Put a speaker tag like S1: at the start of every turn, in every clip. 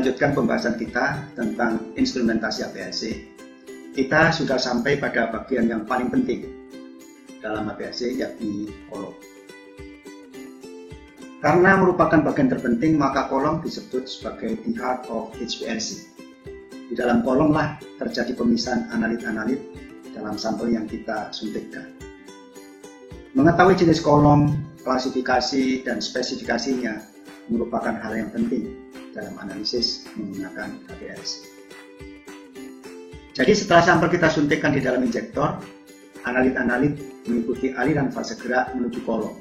S1: melanjutkan pembahasan kita tentang instrumentasi HPLC. Kita sudah sampai pada bagian yang paling penting dalam HPLC, yakni kolom. Karena merupakan bagian terpenting, maka kolom disebut sebagai the heart of HPLC. Di dalam kolom lah terjadi pemisahan analit-analit dalam sampel yang kita suntikkan. Mengetahui jenis kolom, klasifikasi, dan spesifikasinya merupakan hal yang penting dalam analisis menggunakan HPLC. Jadi setelah sampel kita suntikkan di dalam injektor, analit-analit mengikuti aliran fase gerak menuju kolom.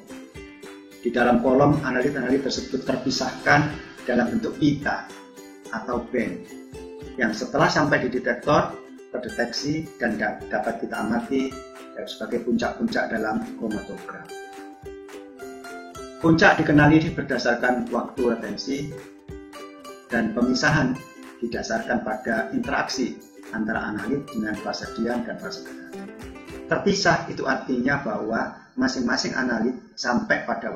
S1: Di dalam kolom, analit-analit tersebut terpisahkan dalam bentuk pita atau band, yang setelah sampai di detektor terdeteksi dan dapat kita amati sebagai puncak-puncak dalam kromatogram. Puncak dikenali berdasarkan waktu retensi, dan pemisahan didasarkan pada interaksi antara analit dengan fase diam dan fase gerak. Terpisah itu artinya bahwa masing-masing analit sampai pada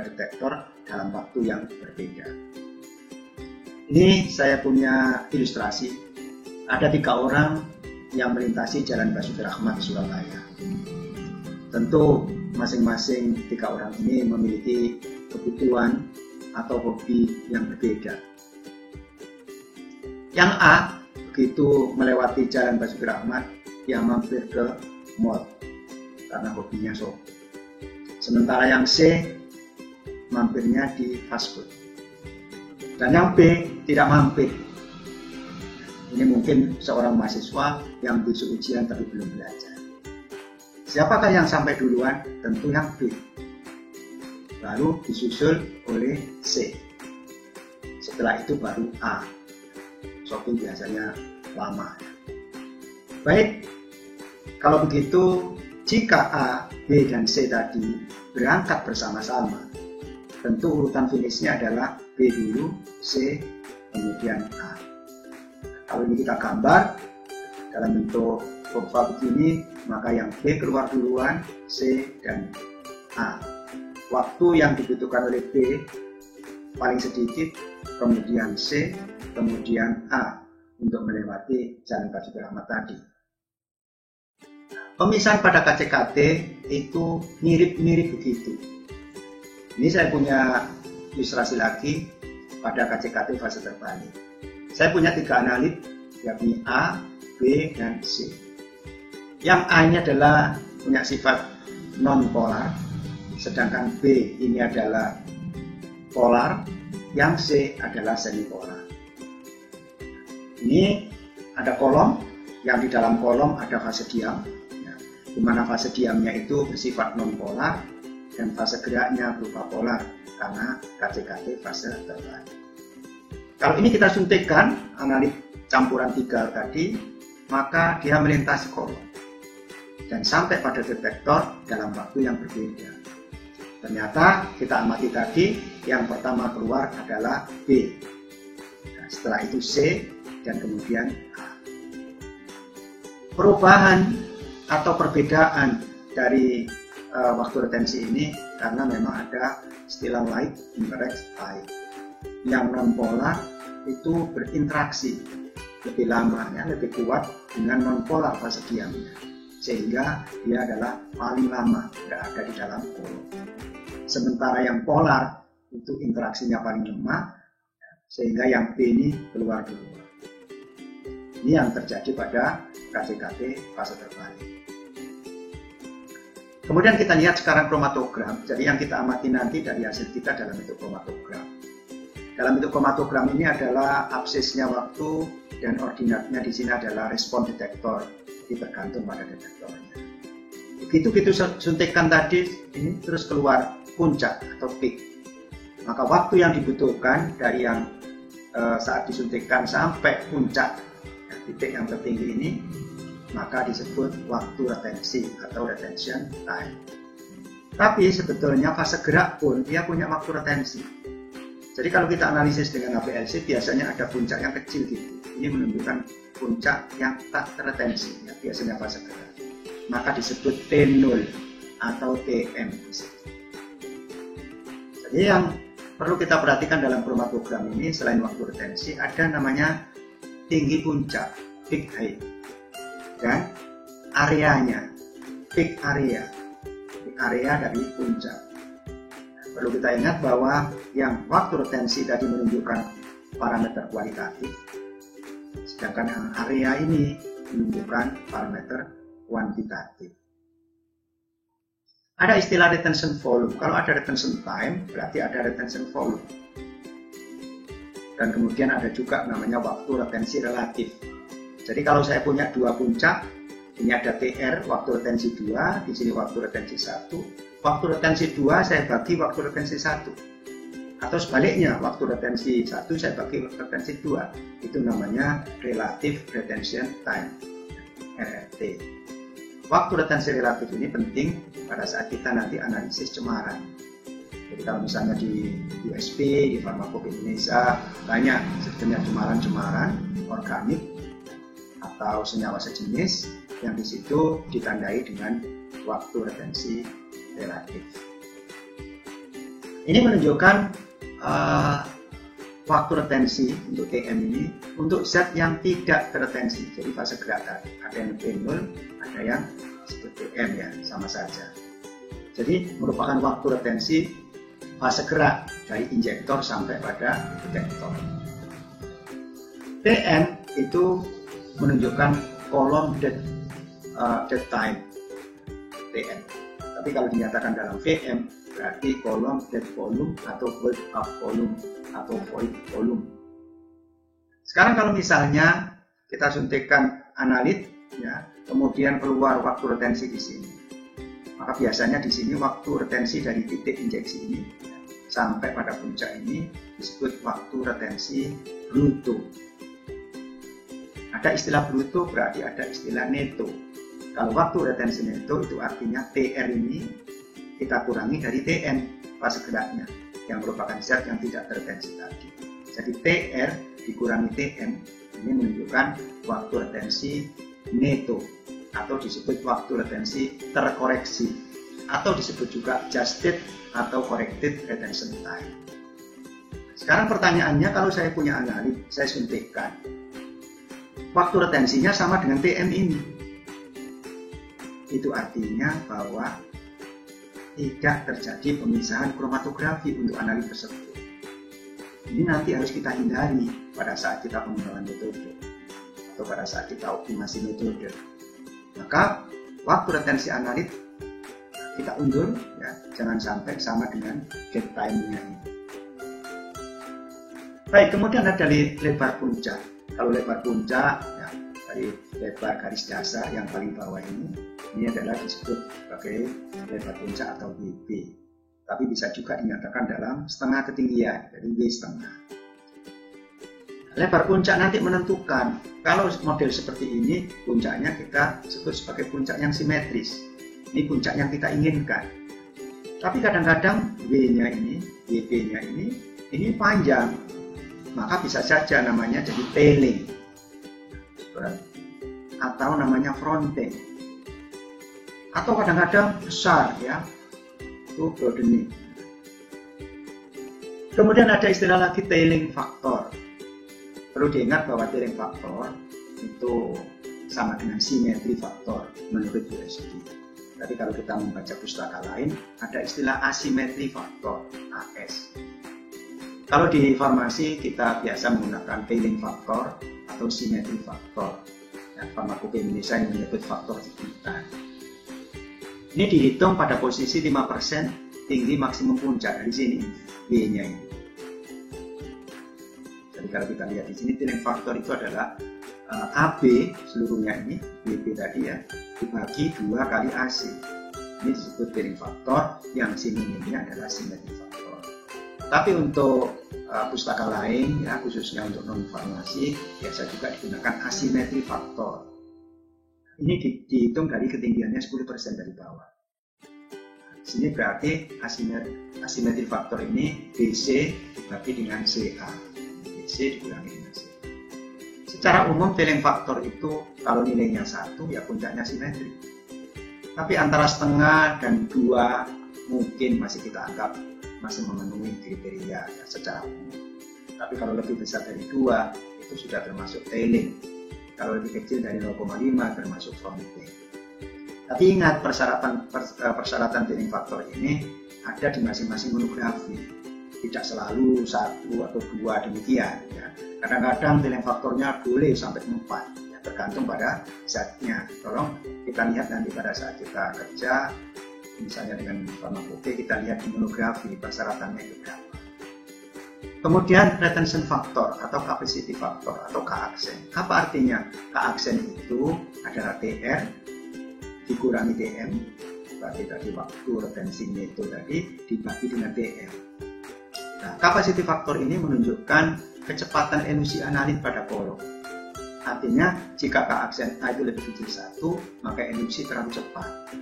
S1: detektor dalam waktu yang berbeda. Ini saya punya ilustrasi. Ada 3 orang yang melintasi Jalan Basuki Rahmat, Surabaya. Tentu masing-masing 3 orang ini memiliki kebutuhan atau hobi yang berbeda. Yang A, begitu melewati Jalan Basuki Rahmat, dia mampir ke mall karena hobinya shopping. Sementara yang C, mampirnya di fast food. Dan yang B tidak mampir. Ini mungkin seorang mahasiswa yang besok ujian tapi belum belajar. Siapakah yang sampai duluan? Tentu yang B. Lalu disusul oleh C. Setelah itu baru A. Shopping biasanya lama. Baik, kalau begitu, jika A, B, dan C tadi berangkat bersama-sama, tentu urutan finishnya adalah B dulu, C, kemudian A. Kalau ini kita gambar dalam bentuk kurva begini, maka yang B keluar duluan, C, dan A. Waktu yang dibutuhkan oleh B paling sedikit, kemudian C, kemudian A untuk melewati Jalan Basuki Rahmat tadi. Pemisahan pada KCKT itu mirip-mirip begitu. Ini saya punya ilustrasi lagi pada KCKT fase terbalik. Saya punya 3 analit, yakni A, B, dan C. Yang A ini adalah punya sifat non-polar, sedangkan B ini adalah polar, yang C adalah semipolar. Ini ada kolom, yang di dalam kolom ada fase diam, di mana fase diamnya itu bersifat non-polar dan fase geraknya berupa polar karena KCKT fase terbalik. Kalau ini kita suntikkan analit campuran 3 tadi, maka dia melintasi kolom dan sampai pada detektor dalam waktu yang berbeda. Ternyata kita amati tadi, yang pertama keluar adalah B, nah, setelah itu C, dan kemudian A. Perubahan atau perbedaan dari waktu retensi ini karena memang ada istilah light interact light. Yang non-polar itu berinteraksi lebih lama, ya, lebih kuat dengan non-polar fase diamnya, sehingga dia adalah paling lama berada di dalam kolom. Sementara yang polar itu interaksinya paling lemah, sehingga yang B ini keluar dulu. Ini yang terjadi pada KCKT fase terbalik. Kemudian kita lihat sekarang kromatogram. Jadi yang kita amati nanti dari hasil kita dalam bentuk kromatogram. Dalam bentuk kromatogram ini adalah absisnya waktu dan ordinatnya di sini adalah respon detektor. Jadi bergantung pada detektornya. Begitu suntikan tadi, ini terus keluar puncak atau peak. Maka waktu yang dibutuhkan dari yang saat disuntikkan sampai puncak titik yang tertinggi ini, maka disebut waktu retensi atau retention time. Tapi sebetulnya fase gerak pun dia punya waktu retensi. Jadi kalau kita analisis dengan HPLC biasanya ada puncak yang kecil gitu. Ini menunjukkan puncak yang tak terretensi, ya, biasanya fase gerak. Maka disebut T0 atau TM. Jadi yang perlu kita perhatikan dalam kromatogram ini, selain waktu retensi, ada namanya tinggi puncak, peak height, dan areanya, peak area dari puncak. Perlu kita ingat bahwa yang waktu retensi tadi menunjukkan parameter kualitatif, sedangkan yang area ini menunjukkan parameter kuantitatif. Ada istilah retention volume. Kalau ada retention time, berarti ada retention volume. Dan kemudian ada juga namanya waktu retensi relatif. Jadi kalau saya punya dua puncak, ini ada TR, waktu retensi 2, di sini waktu retensi 1. Waktu retensi 2 saya bagi waktu retensi 1. Atau sebaliknya, waktu retensi 1 saya bagi waktu retensi 2. Itu namanya relative retention time, RRT. Waktu retensi relatif ini penting pada saat kita nanti analisis cemaran. Jadi kalau misalnya di USP, di Farmakope Indonesia, banyak sebenarnya cemaran-cemaran organik atau senyawa sejenis yang di situ ditandai dengan waktu retensi relatif. Ini menunjukkan waktu retensi untuk TM ini untuk zat yang tidak terretensi. Jadi fase gerak tadi ada yang P0, ada yang disebut TM ya, sama saja. Jadi merupakan waktu retensi fase gerak dari injektor sampai pada detektor. TM itu menunjukkan kolom dead time TM. Tapi kalau dinyatakan dalam VM berarti kolom dead volume atau void of volume atau void volume. Sekarang kalau misalnya kita suntikkan analit ya, kemudian keluar waktu retensi di sini. Maka biasanya di sini waktu retensi dari titik injeksi ini sampai pada puncak ini disebut waktu retensi bruto. Ada istilah bruto berarti ada istilah neto. Kalau waktu retensi neto itu artinya TR ini kita kurangi dari TM fase geraknya yang merupakan zat yang tidak terretensi tadi. Jadi TR dikurangi TM ini menunjukkan waktu retensi neto atau disebut waktu retensi terkoreksi atau disebut juga adjusted atau corrected retention time. Sekarang pertanyaannya, kalau saya punya analit, saya suntikkan, waktu retensinya sama dengan TM ini. Itu artinya bahwa tidak terjadi pemisahan kromatografi untuk analit tersebut. Ini nanti harus kita hindari pada saat kita pengembangan metode atau pada saat kita optimasi metode. Maka waktu retensi analit kita undur ya, jangan sampai sama dengan gap time-nya ini. Baik, kemudian ada lebar puncak. Kalau lebar puncak ya, dari lebar garis dasar yang paling bawah ini adalah disebut sebagai lebar puncak atau WB. Tapi bisa juga dinyatakan dalam setengah ketinggian, jadi W setengah. Lebar puncak nanti menentukan, kalau model seperti ini puncaknya kita sebut sebagai puncak yang simetris. Ini puncak yang kita inginkan. Tapi kadang-kadang W-nya ini, WB-nya ini panjang. Maka bisa saja namanya jadi tailing atau namanya fronting. Atau kadang-kadang besar ya, itu broadening. Kemudian ada istilah lagi tailing factor. Perlu diingat bahwa tailing factor itu sama dengan symmetry factor menurut USP. Tapi kalau kita membaca pustaka lain, ada istilah asymmetry factor, AS. Kalau di farmasi kita biasa menggunakan tailing factor atau symmetry factor. Nah, Farmakope Indonesia yang menyebut faktor hitungan. Ini dihitung pada posisi 5% tinggi maksimum puncak dari sini, W-nya ini. Jadi kalau kita lihat di sini, tailing factor itu adalah AB seluruhnya ini, WB tadi ya, dibagi 2 kali AC. Ini disebut tailing factor, yang sinonimnya adalah symmetry factor. Tapi untuk pustaka lain, ya, khususnya untuk non-farmasi, biasa juga digunakan asymmetry factor. Ini dihitung dari ketinggiannya 10% dari bawah. Di sini berarti asymmetry factor ini BC dibagi dengan CA. BC dikurangi dengan CA. Secara umum tailing factor itu kalau nilainya 1 ya puncaknya simetri. Tapi antara setengah dan 2 mungkin masih kita anggap masih memenuhi kriteria ya, secara umum. Tapi kalau lebih besar dari 2 itu sudah termasuk tailing. Kalau lebih kecil dari 0,5 termasuk fountain. Tapi ingat persyaratan tailing faktor ini ada di masing-masing monografi. Tidak selalu 1 atau 2 demikian. Ya. Kadang-kadang tailing faktornya boleh sampai 4. Tergantung pada zatnya. Tolong kita lihat nanti pada saat kita kerja, misalnya dengan farmakope, kita lihat di monografi persyaratannya itu berapa. Kemudian retention factor atau capacity factor atau K-aksen. Apa artinya? K-aksen itu adalah TR dikurangi TM, berarti tadi waktu retensinya itu tadi dibagi dengan TM. Nah, capacity factor ini menunjukkan kecepatan elusi analit pada kolom. Artinya jika K-aksen A itu lebih kecil 1, maka elusi terlalu cepat.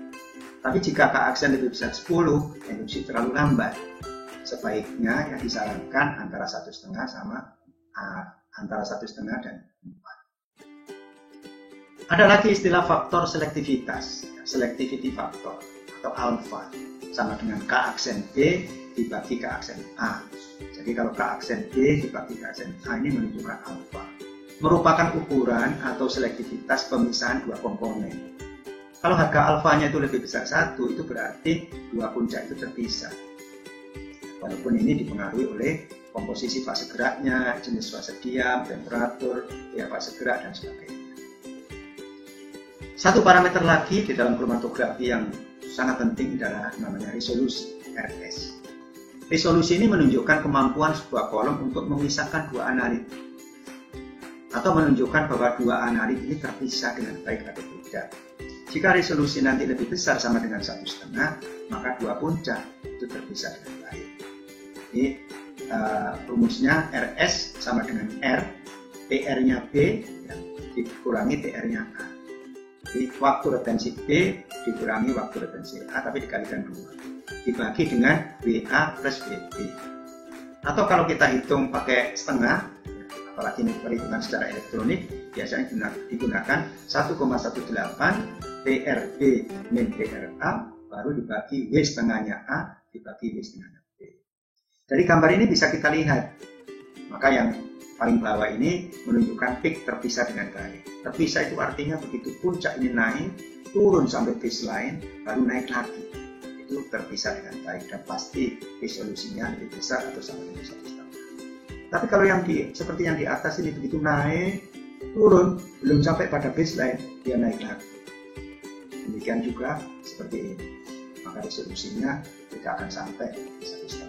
S1: Tapi jika K-aksen lebih besar 10, elusi terlalu lambat. Sebaiknya yang disarankan antara 1,5 sama antara 1,5 dan 4. Ada lagi istilah faktor selektivitas, selectivity factor atau alpha, sama dengan K-aksen B dibagi K-aksen A. Jadi kalau K-aksen B dibagi K-aksen A ini menunjukkan alpha. Merupakan ukuran atau selektivitas pemisahan 2 komponen. Kalau harga alfanya itu lebih besar 1, itu berarti 2 puncak itu terpisah. Walaupun ini dipengaruhi oleh komposisi fase geraknya, jenis fase diam, temperatur, ya fase gerak, dan sebagainya. Satu parameter lagi di dalam kromatografi yang sangat penting adalah namanya resolusi, RS. Resolusi ini menunjukkan kemampuan sebuah kolom untuk memisahkan 2 analit, atau menunjukkan bahwa 2 analit ini terpisah dengan baik atau tidak. Jika resolusi nanti lebih besar sama dengan 1,5, maka 2 puncak itu terpisah dengan baik. Ini rumusnya RS sama dengan R, TR-nya B ya, dikurangi TR-nya A. Jadi waktu retensi B dikurangi waktu retensi A, tapi dikalikan 2. Dibagi dengan WA plus WB. Atau kalau kita hitung pakai setengah, apalagi ini perhitungan secara elektronik, biasanya digunakan 1,18 TRB min TRA baru dibagi W setengahnya A dibagi W setengahnya B. Dari gambar ini bisa kita lihat, maka yang paling bawah ini menunjukkan peak terpisah dengan baik. Terpisah itu artinya begitu puncak ini naik, turun sampai baseline, baru naik lagi. Itu terpisah dengan baik dan pasti resolusinya lebih besar atau sama dengan 1,5. Tapi kalau yang seperti yang di atas ini begitu naik, turun, belum sampai pada baseline, dia naik lagi. Demikian juga seperti ini. Maka resolusinya tidak akan sampai 1,5.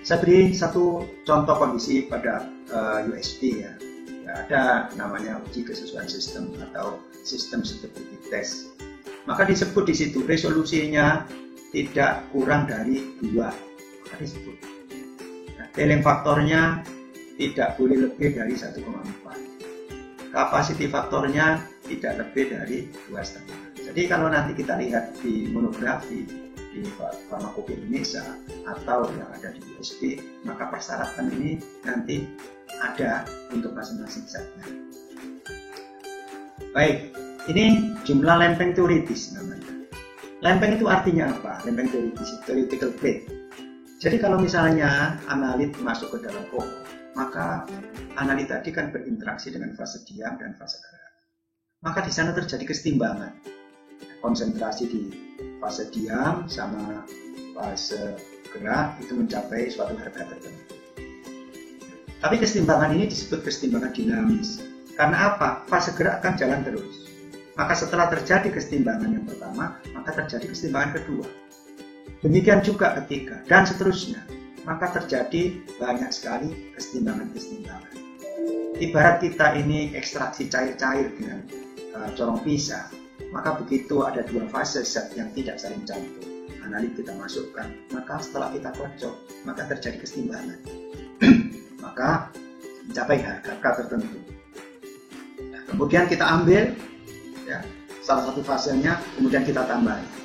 S1: Saya beri satu contoh kondisi pada USB ya. Ada namanya uji kesesuaian sistem atau sistem stability test. Maka disebut di situ resolusinya tidak kurang dari 2. Maka disebut. Tailing faktornya tidak boleh lebih dari 1,4. Capacity faktornya tidak lebih dari 2,5. Jadi kalau nanti kita lihat di monografi di farmakope Indonesia atau yang ada di USB, maka persyaratan ini nanti ada untuk masing-masing zatnya. Baik, ini jumlah lempeng teoritis namanya. Lempeng itu artinya apa? Lempeng teoritis, theoretical plate. Jadi kalau misalnya analit masuk ke dalam pokok, maka analit tadi kan berinteraksi dengan fase diam dan fase gerak. Maka di sana terjadi kesetimbangan. Konsentrasi di fase diam sama fase gerak itu mencapai suatu harga tertentu. Tapi kesetimbangan ini disebut kesetimbangan dinamis. Karena apa? Fase gerak kan jalan terus. Maka setelah terjadi kesetimbangan yang pertama, maka terjadi kesetimbangan kedua. Demikian juga ketiga, dan seterusnya. Maka terjadi banyak sekali kesetimbangan-kesetimbangan. Ibarat kita ini ekstraksi cair-cair dengan corong pisah, maka begitu ada 2 fase zat yang tidak saling campur, analit kita masukkan, maka setelah kita kocok, maka terjadi kesetimbangan. Maka mencapai harga tertentu. Nah, kemudian kita ambil ya, salah satu fasenya, kemudian kita tambahin.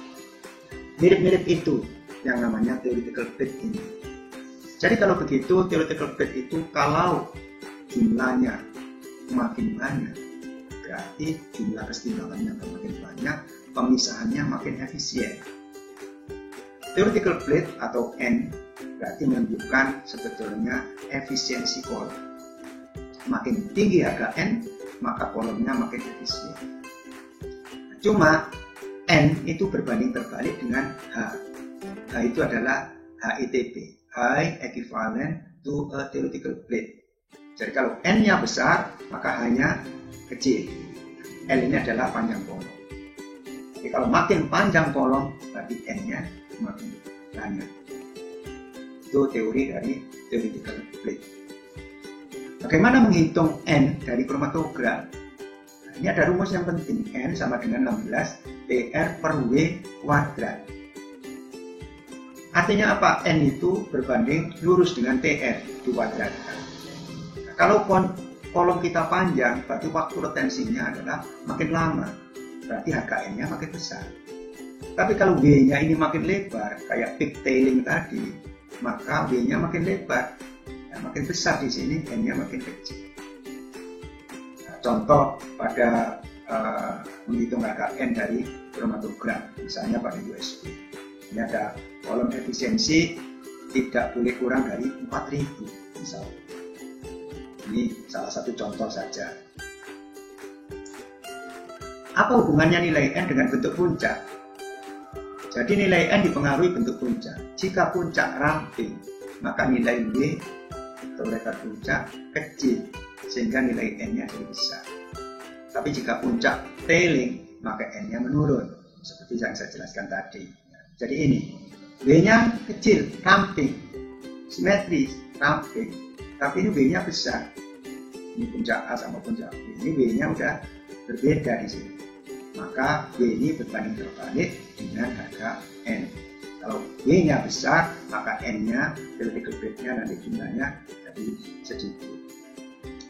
S1: Mirip-mirip itu yang namanya theoretical plate ini. Jadi kalau begitu, theoretical plate itu kalau jumlahnya makin banyak, berarti jumlah kesetimbangannya makin banyak, pemisahannya makin efisien. theoretical plate atau N berarti menunjukkan sebetulnya efisiensi kolom. Makin tinggi harga N, maka kolomnya makin efisien. Cuma N itu berbanding terbalik dengan H. H itu adalah HETP, High Equivalent to a Theoretical Plate. Jadi kalau N-nya besar, maka H-nya kecil. L ini adalah panjang kolom. Jadi kalau makin panjang kolom, berarti N-nya makin banyak. Itu teori dari theoretical plate. Bagaimana menghitung N dari kromatogram? Nah, ini ada rumus yang penting. N sama dengan 16 PR per W kuadrat. Artinya apa? N itu berbanding lurus dengan TR dikuadratkan. Nah, kalau kolom kita panjang, berarti waktu retensinya adalah makin lama. Berarti harga N-nya makin besar. Tapi kalau W-nya ini makin lebar, kayak pigtailing tadi, maka W-nya makin lebar. Nah, makin besar di sini, N-nya makin kecil. Nah, contoh pada menghitung harga N dari kromatogram, misalnya pada USB. Ini ada kolom efisiensi tidak boleh kurang dari 4000 misalnya. Ini salah satu contoh saja. Apa hubungannya nilai N dengan bentuk puncak? Jadi nilai N dipengaruhi bentuk puncak. Jika puncak ramping, maka nilai W atau lebar puncak kecil, sehingga nilai N-nya jadi besar. Tapi jika puncak tailing, maka N-nya menurun, seperti yang saya jelaskan tadi. Jadi ini, W-nya kecil, ramping, simetris, ramping. Tapi ini W-nya besar. Ini puncak A sama puncak B. Ini W-nya udah berbeda di sini. Maka W ini berbanding terbalik dengan harga N. Kalau W-nya besar, maka N-nya, theoretical plate-nya nanti jumlahnya jadi sedikit.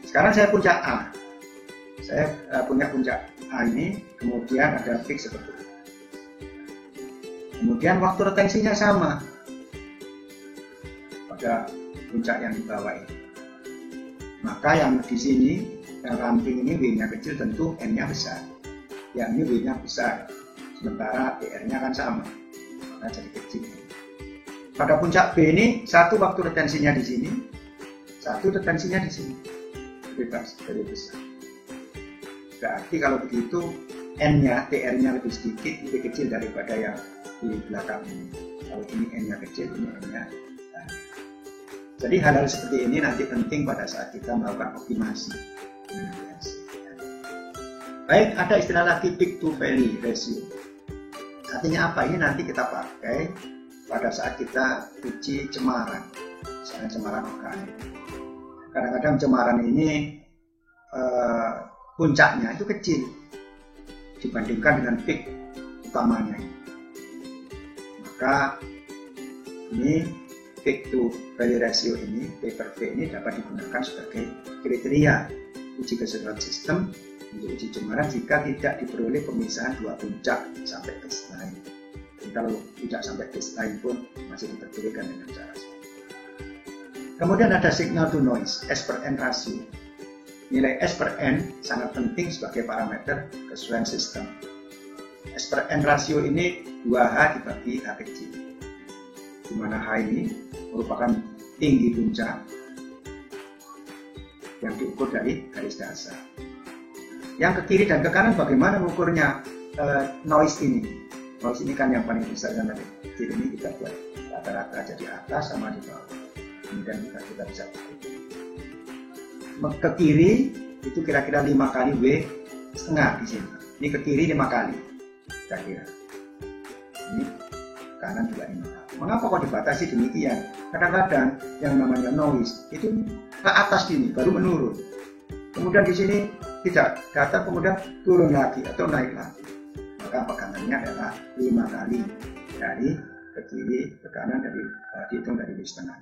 S1: Sekarang saya puncak A. Saya punya puncak A ini, kemudian ada fix seperti ini. Kemudian waktu retensinya sama pada puncak yang di bawah ini. Maka yang di sini, yang ramping ini W-nya kecil, tentu N-nya besar. Yang ini W-nya besar, sementara PR-nya kan sama, maka jadi kecil. Pada puncak B ini, satu waktu retensinya di sini, satu retensinya di sini, bebas, lebih besar. Berarti kalau begitu, N-nya, TR-nya lebih sedikit, lebih kecil daripada yang di belakang ini. Kalau ini N-nya kecil, ini N-nya banyak. Jadi hal-hal seperti ini nanti penting pada saat kita melakukan optimasi. Baik, ada istilah lagi peak to valley ratio. Artinya apa? Ini nanti kita pakai pada saat kita uji cemaran, misalnya cemaran organik. Kadang-kadang cemaran ini puncaknya itu kecil dibandingkan dengan peak utamanya. Maka ini peak to valley ratio ini, P per V ini dapat digunakan sebagai kriteria uji keseluruhan sistem untuk uji cemaran jika tidak diperoleh pemisahan dua puncak sampai baseline. Jadi kalau tidak sampai baseline pun masih diperbolehkan dengan cara seperti ini. Kemudian ada signal to noise, S per N ratio. Nilai S per N sangat penting sebagai parameter kesesuaian sistem. S per N ratio ini 2H dibagi H kecil, di mana H ini merupakan tinggi puncak yang diukur dari garis dasar. Yang ke kiri dan ke kanan bagaimana mengukurnya noise ini? Noise ini kan yang paling besar kan dari kiri ini kita buat rata-rata jadi atas sama di bawah. Kemudian kita bisa ke kiri itu kira-kira 5 kali W setengah di sini. Ini ke kiri 5 kali kira-kira. Ini kanan juga 5 kali. Mengapa kok dibatasi demikian? Kadang-kadang yang namanya noise itu ke atas gini baru menurun. Kemudian di sini tidak datar, kemudian turun lagi atau naik lagi. Maka pegangannya adalah 5 kali dari ke kiri ke kanan, dari dihitung dari W setengah.